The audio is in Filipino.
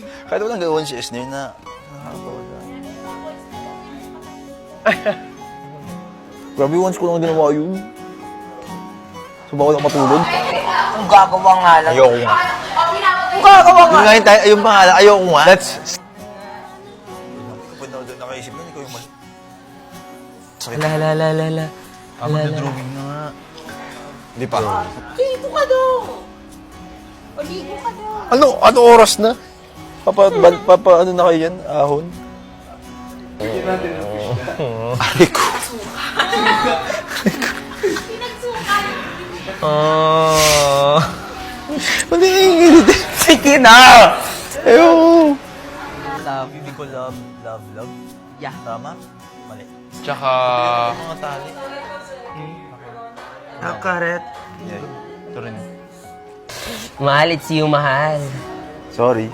Kahit walang gawin si Esner na nakakawala. Grabe, once ko lang ginawa yun. So, bawal ako matulog. Ang gagawa nga lang. Ayoko nga. Ang gagawa nga. Yung nga yung yung pangalan, ayoko nga. Kapag na doon nakaisip na, ikaw yung mali. Sakit. Hala. Ako na-drawing na nga. Hindi pa. Ligo ka doon. O, ligo ka doon. Ano oras na? Ano na kayo yan? Ahon? Aray ko. Hindi ingilid. Sige na! Ayoko. Love. Hindi ko love. Yeah. Tama? Mali. Tsaka... Mga tali. Nakaret. Yeah. Ito rin. Mahal, it's you, mahal. Sorry.